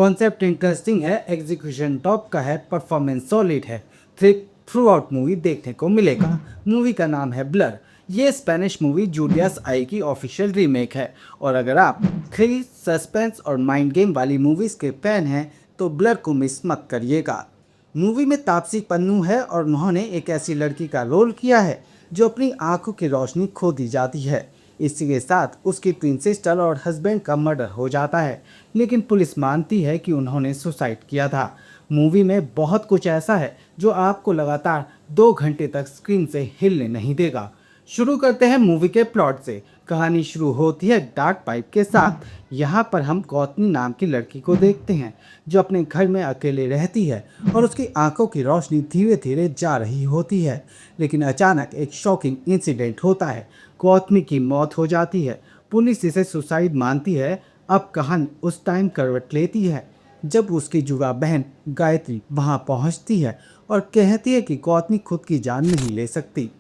Concept interesting है, execution top का है, परफॉर्मेंस सॉलिड है, थ्रू आउट मूवी देखने को मिलेगा। मूवी का नाम है ब्लर। ये स्पेनिश मूवी जूलियस आई की ऑफिशियल रीमेक है और अगर आप थ्रिल, सस्पेंस और माइंड गेम वाली मूवीज़ के फैन हैं तो ब्लर को मिस मत करिएगा। मूवी में तापसी पन्नू है और उन्होंने एक ऐसी लड़की का रोल किया है जो अपनी आंखों की रोशनी खो दी जाती है। इसी के साथ उसकी ट्विन सिस्टर और हस्बैंड का मर्डर हो जाता है, लेकिन पुलिस मानती है कि उन्होंने सुसाइड किया था। मूवी में बहुत कुछ ऐसा है जो आपको लगातार 2 घंटे तक स्क्रीन से हिलने नहीं देगा। शुरू करते हैं मूवी के प्लॉट से। कहानी शुरू होती है डार्क पाइप के साथ। यहाँ पर हम गौतमी नाम की लड़की को देखते हैं जो अपने घर में अकेले रहती है और उसकी आंखों की रोशनी धीरे धीरे जा रही होती है। लेकिन अचानक एक शॉकिंग इंसिडेंट होता है। गौतमी की मौत हो जाती है। पुलिस इसे सुसाइड मानती है। अब कहानी उस टाइम करवट लेती है जब उसकी जुड़ा बहन गायत्री वहां पहुंचती है और कहती है कि गौतमी खुद की जान नहीं ले सकती।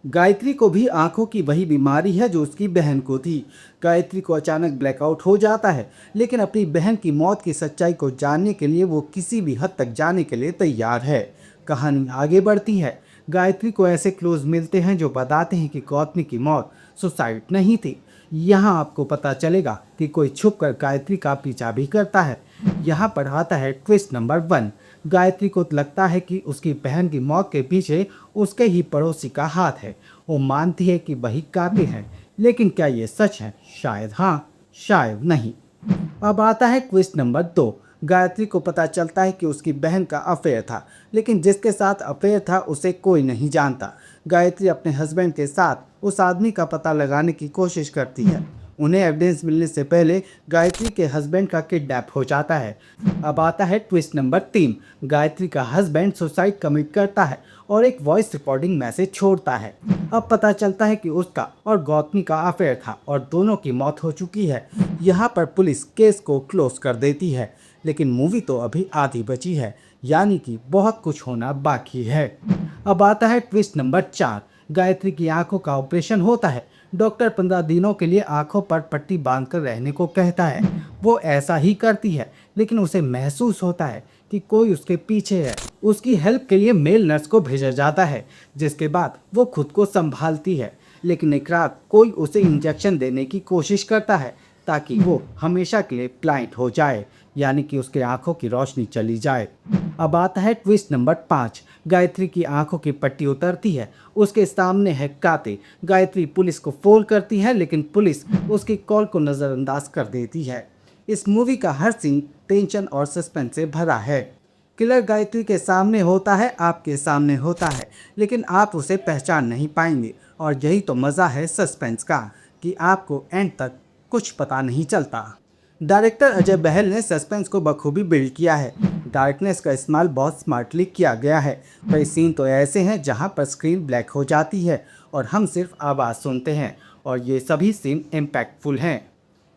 गायत्री को भी आंखों की वही बीमारी है जो उसकी बहन को थी। गायत्री को अचानक ब्लैकआउट हो जाता है, लेकिन अपनी बहन की मौत की सच्चाई को जानने के लिए वो किसी भी हद तक जाने के लिए तैयार है। कहानी आगे बढ़ती है। गायत्री को ऐसे क्लोज मिलते हैं जो बताते हैं कि गौतमी की मौत सुसाइड नहीं थी। यहाँ आपको पता चलेगा कि कोई छुपकर गायत्री का पीछा भी करता है। यहाँ पर आता है ट्विस्ट नंबर 1। गायत्री को लगता है कि उसकी बहन की मौत के पीछे उसके ही पड़ोसी का हाथ है। वो मानती है कि वही कातिल है, लेकिन क्या ये सच है? शायद हाँ, शायद नहीं। अब आता है ट्विस्ट नंबर 2। गायत्री को पता चलता है कि उसकी बहन का अफेयर था, लेकिन जिसके साथ अफेयर था उसे कोई नहीं जानता। गायत्री अपने हस्बैंड के साथ उस आदमी का पता लगाने की कोशिश करती है। उन्हें एविडेंस मिलने से पहले गायत्री के हस्बैंड का किडनैप हो जाता है। अब आता है ट्विस्ट नंबर 3। गायत्री का हस्बैंड सुसाइड कमिट करता है और एक वॉइस रिकॉर्डिंग मैसेज छोड़ता है। अब पता चलता है कि उसका और गौतमी का अफेयर था और दोनों की मौत हो चुकी है। यहाँ पर पुलिस केस को क्लोज कर देती है, लेकिन मूवी तो अभी आधी बची है, यानी कि बहुत कुछ होना बाकी है। अब आता है ट्विस्ट नंबर 4। गायत्री की आंखों का ऑपरेशन होता है। डॉक्टर 15 दिनों के लिए आंखों पर पट्टी बांधकर रहने को कहता है। वो ऐसा ही करती है, लेकिन उसे महसूस होता है कि कोई उसके पीछे है। उसकी हेल्प के लिए मेल नर्स को भेजा जाता है, जिसके बाद वो खुद को संभालती है। लेकिन एक रात कोई उसे इंजेक्शन देने की कोशिश करता है ताकि वो हमेशा के लिए ब्लाइंड हो जाए, यानी कि उसके आंखों की रोशनी चली जाए। अब आता है ट्विस्ट नंबर 5। गायत्री की आंखों की पट्टी उतरती है। उसके सामने है कातिल। गायत्री पुलिस को फोन करती है, लेकिन पुलिस उसकी कॉल को नज़रअंदाज कर देती है। इस मूवी का हर सीन टेंशन और सस्पेंस से भरा है। किलर गायत्री के सामने होता है, आपके सामने होता है, लेकिन आप उसे पहचान नहीं पाएंगे। और यही तो मज़ा है सस्पेंस का, कि आपको एंड तक कुछ पता नहीं चलता। डायरेक्टर अजय बहल ने सस्पेंस को बखूबी बिल्ड किया है। डार्कनेस का इस्तेमाल बहुत स्मार्टली किया गया है। कई सीन तो ऐसे हैं जहां पर स्क्रीन ब्लैक हो जाती है और हम सिर्फ आवाज़ सुनते हैं, और ये सभी सीन इम्पैक्टफुल हैं।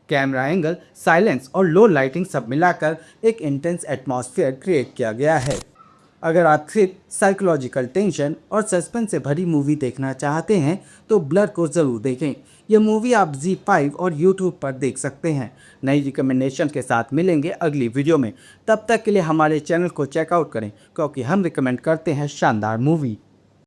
कैमरा एंगल, साइलेंस और लो लाइटिंग सब मिलाकर एक इंटेंस एटमॉस्फेयर क्रिएट किया गया है। अगर आप थ्रिल, साइकोलॉजिकल टेंशन और सस्पेंस से भरी मूवी देखना चाहते हैं तो ब्लर को ज़रूर देखें। यह मूवी आप ZEE5 और YouTube पर देख सकते हैं। नई रिकमेंडेशन के साथ मिलेंगे अगली वीडियो में। तब तक के लिए हमारे चैनल को चेकआउट करें, क्योंकि हम रिकमेंड करते हैं शानदार मूवी।